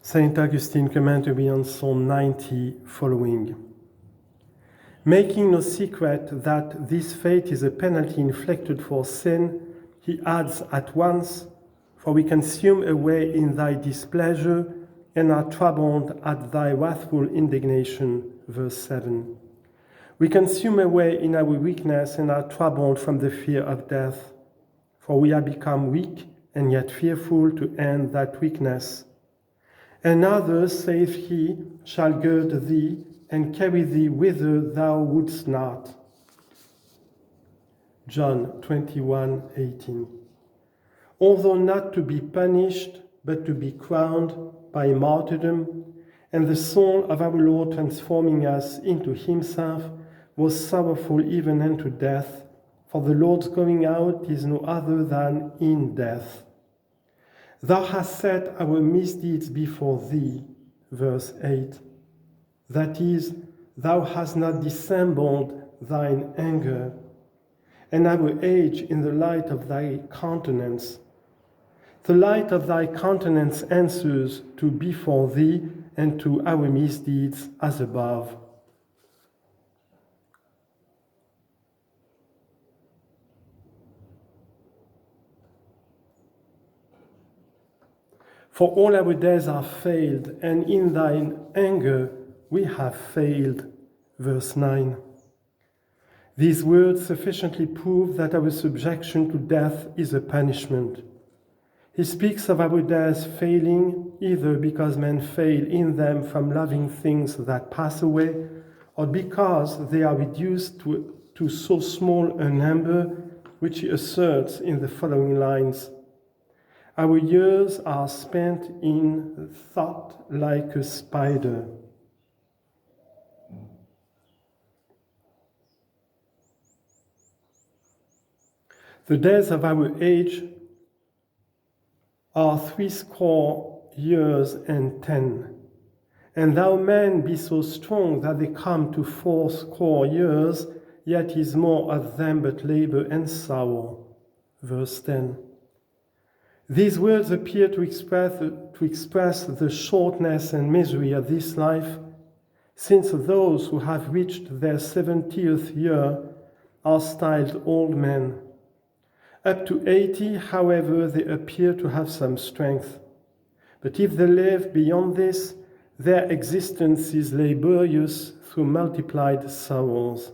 Saint Augustine commentary on Psalm 90 following. Making no secret that this fate is a penalty inflicted for sin, he adds at once, "For we consume away in thy displeasure, and are troubled at thy wrathful indignation." Verse 7. We consume away in our weakness and are troubled from the fear of death. For we are become weak and yet fearful to end that weakness. Another, saith he, shall gird thee and carry thee whither thou wouldst not. John 21:18. Although not to be punished, but to be crowned by martyrdom, and the soul of our Lord transforming us into himself was sorrowful even unto death, for the Lord's going out is no other than in death. Thou hast set our misdeeds before thee, verse 8. That is, thou hast not dissembled thine anger, and our age in the light of thy countenance. The light of thy countenance answers to before thee and to our misdeeds as above. For all our days are failed, and in thine anger we have failed. Verse 9. These words sufficiently prove that our subjection to death is a punishment. He speaks of our days failing either because men fail in them from loving things that pass away, or because they are reduced to so small a number, which he asserts in the following lines. Our years are spent in thought like a spider. The days of our age are 80 and though men be so strong that they come to 80 years, yet is more of them but labor and sorrow. Verse 10. These words appear to express the shortness and misery of this life, since those who have reached their 70th year are styled old men. Up to 80, however, they appear to have some strength. But if they live beyond this, their existence is laborious through multiplied sorrows.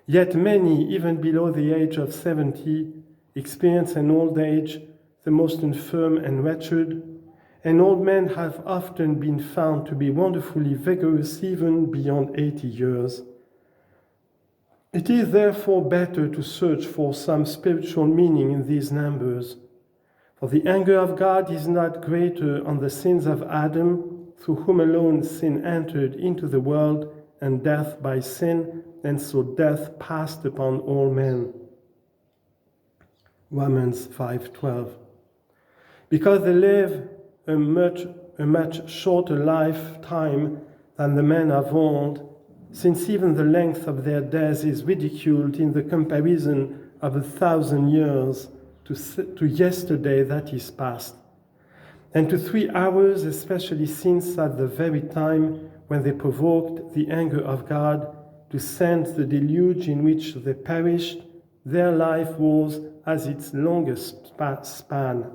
Yet many, even below the age of 70, experience an old age, the most infirm and wretched, and old men have often been found to be wonderfully vigorous even beyond 80 years. It is therefore better to search for some spiritual meaning in these numbers, for the anger of God is not greater on the sins of Adam, through whom alone sin entered into the world, and death by sin, and so death passed upon all men. Romans 5:12. Because they live a much shorter lifetime than the men of old, since even the length of their days is ridiculed in the comparison of 1,000 years to yesterday that is past, and to 3 hours, especially since at the very time when they provoked the anger of God to send the deluge in which they perished, their life was as its longest span.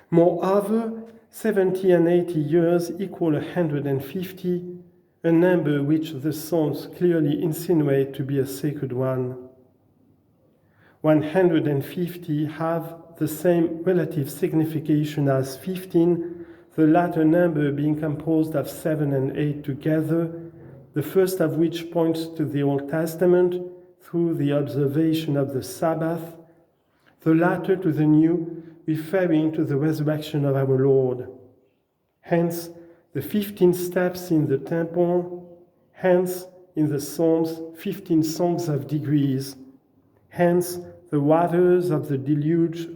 Moreover, 70 and 80 years equal 150, a number which the Psalms clearly insinuate to be a sacred one. 150 have the same relative signification as 15, the latter number being composed of 7 and 8 together, the first of which points to the Old Testament through the observation of the Sabbath, the latter to the New, referring to the resurrection of our Lord. Hence, the 15 steps in the temple, hence, in the Psalms, 15 songs of degrees, hence, the waters of the deluge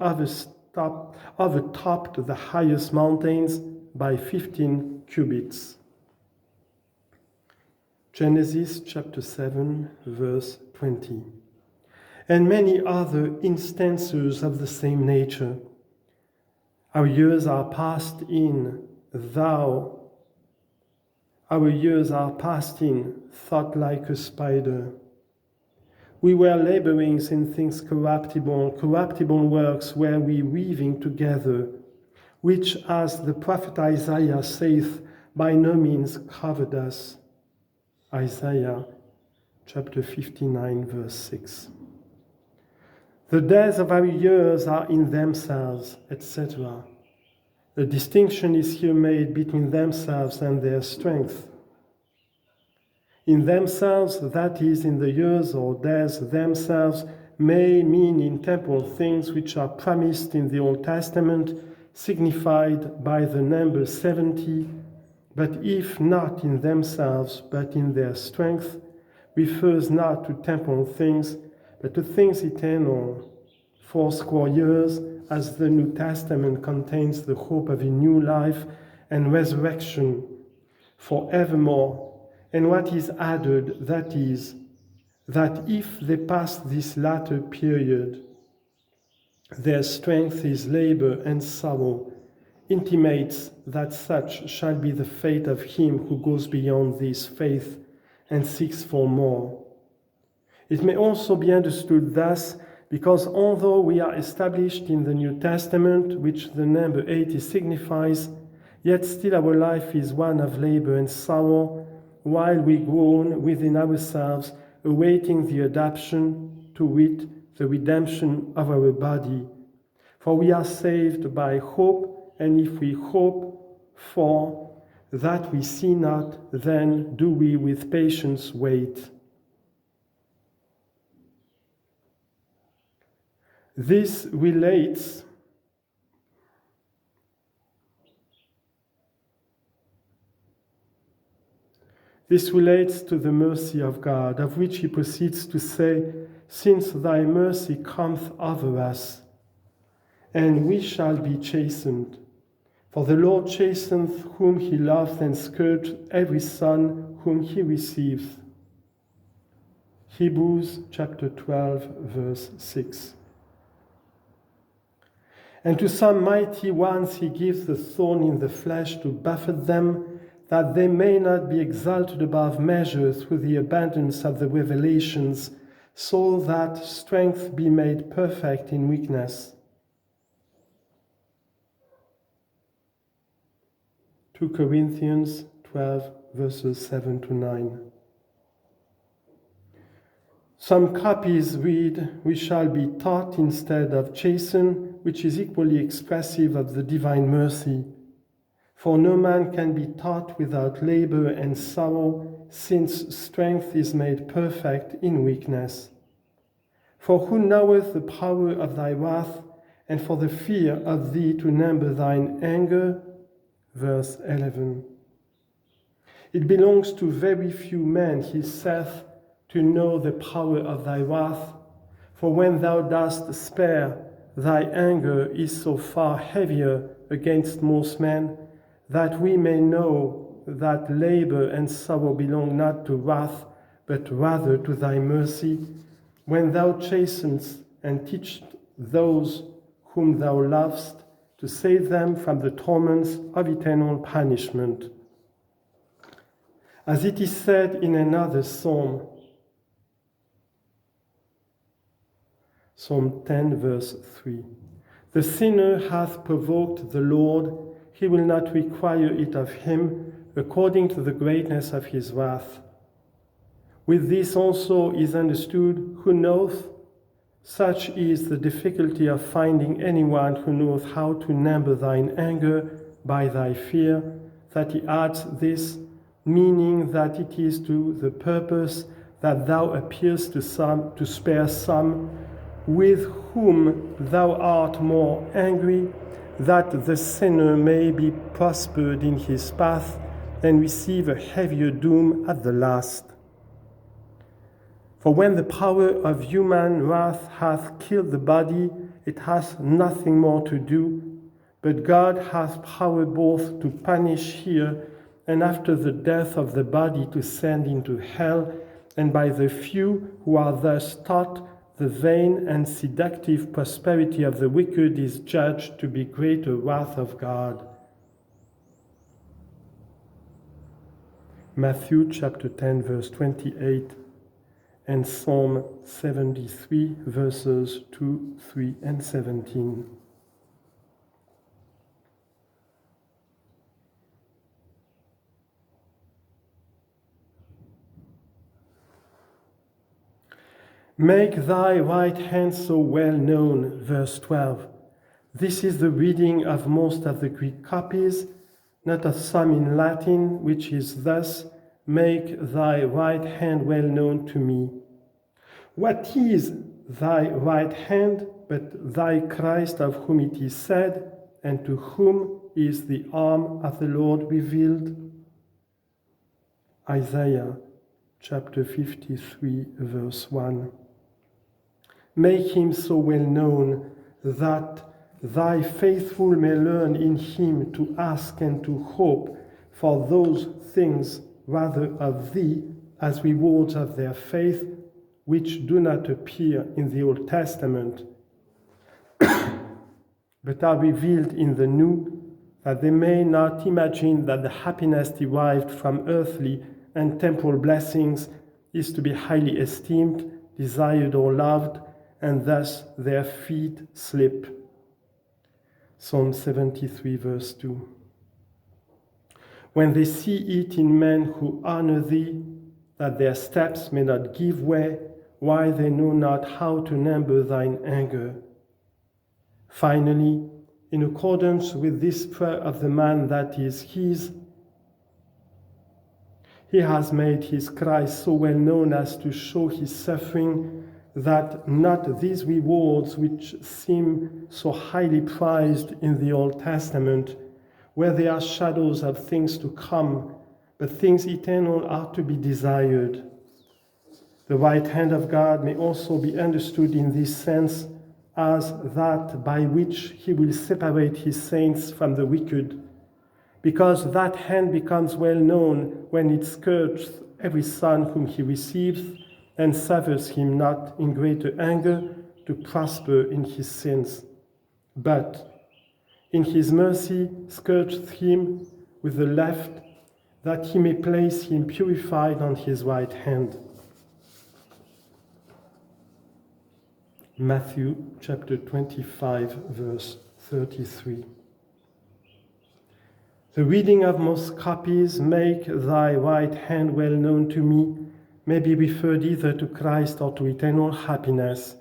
overtopped the highest mountains by 15 cubits. Genesis chapter 7, verse 20. And many other instances of the same nature. Our years are passed in thou, our years are passing, thought like a spider. We were laboring in things corruptible, corruptible works were we weaving together, which, as the prophet Isaiah saith, by no means covered us. Isaiah chapter 59, verse 6. The days of our years are in themselves, etc. The distinction is here made between themselves and their strength. In themselves, that is, in the years or days themselves, may mean in temporal things which are promised in the Old Testament, signified by the number 70, but if not in themselves, but in their strength, refers not to temporal things, but to things eternal. 80 years, as the New Testament contains the hope of a new life and resurrection forevermore. And what is added, that is, that if they pass this latter period, their strength is labor and sorrow, intimates that such shall be the fate of him who goes beyond this faith and seeks for more. It may also be understood thus, because although we are established in the New Testament, which the number 80 signifies, yet still our life is one of labor and sorrow, while we groan within ourselves, awaiting the adoption, to wit, the redemption of our body. For we are saved by hope, and if we hope for that we see not, then do we with patience wait. This relates to the mercy of God, of which he proceeds to say, since thy mercy cometh over us, and we shall be chastened. For the Lord chasteneth whom he loveth, and scourgeth every son whom he receiveth. Hebrews chapter 12, verse 6. And to some mighty ones he gives the thorn in the flesh to buffet them, that they may not be exalted above measure through the abundance of the revelations, so that strength be made perfect in weakness. 2 Corinthians 12, verses 7 to 9. Some copies read, we shall be taught instead of chastened, which is equally expressive of the divine mercy. For no man can be taught without labor and sorrow, since strength is made perfect in weakness. For who knoweth the power of thy wrath, and for the fear of thee to number thine anger? Verse 11. It belongs to very few men, he saith, to know the power of thy wrath. For when thou dost spare, thy anger is so far heavier against most men, that we may know that labor and sorrow belong not to wrath, but rather to thy mercy, when thou chastenest and teachest those whom thou lovest, to save them from the torments of eternal punishment. As it is said in another psalm, Psalm 10, verse 3, the sinner hath provoked the Lord, he will not require it of him, according to the greatness of his wrath. With this also is understood, who knoweth? Such is the difficulty of finding anyone who knoweth how to number thine anger by thy fear, that he adds this, meaning that it is to the purpose that thou appearest to spare some, with whom thou art more angry, that the sinner may be prospered in his path and receive a heavier doom at the last. For when the power of human wrath hath killed the body, it hath nothing more to do, but God hath power both to punish here and after the death of the body to send into hell, and by the few who are thus taught, the vain and seductive prosperity of the wicked is judged to be greater wrath of God. Matthew chapter 10 verse 28 and Psalm 73 verses 2, 3 and 17. Make thy right hand so well known, verse 12. This is the reading of most of the Greek copies, not of some in Latin, which is thus, make thy right hand well known to me. What is thy right hand but thy Christ of whom it is said, and to whom is the arm of the Lord revealed? Isaiah chapter 53 verse 1. Make him so well known that thy faithful may learn in him to ask and to hope for those things rather of thee as rewards of their faith, which do not appear in the Old Testament, but are revealed in the New, that they may not imagine that the happiness derived from earthly and temporal blessings is to be highly esteemed, desired, or loved, and thus their feet slip. Psalm 73 verse 2. When they see it in men who honor thee, that their steps may not give way, why they know not how to number thine anger. Finally, in accordance with this prayer of the man that is his, he has made his Christ so well known as to show his suffering, that not these rewards which seem so highly prized in the Old Testament, where they are shadows of things to come, but things eternal are to be desired. The right hand of God may also be understood in this sense as that by which he will separate his saints from the wicked, because that hand becomes well known when it scourges every son whom he receives, and suffers him not in greater anger to prosper in his sins, but in his mercy scourged him with the left, that he may place him purified on his right hand. Matthew chapter 25 verse 33. The reading of most copies, make thy right hand well known to me, may be referred either to Christ or to eternal happiness,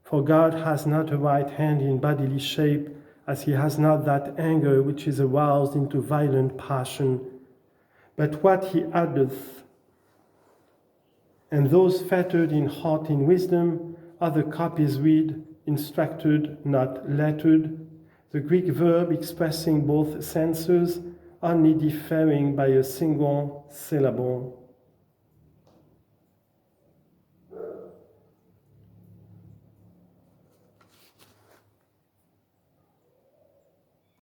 for God has not a right hand in bodily shape, as he has not that anger which is aroused into violent passion, but what he addeth. And those fettered in heart in wisdom, other copies read, instructed, not lettered, the Greek verb expressing both senses, only differing by a single syllable.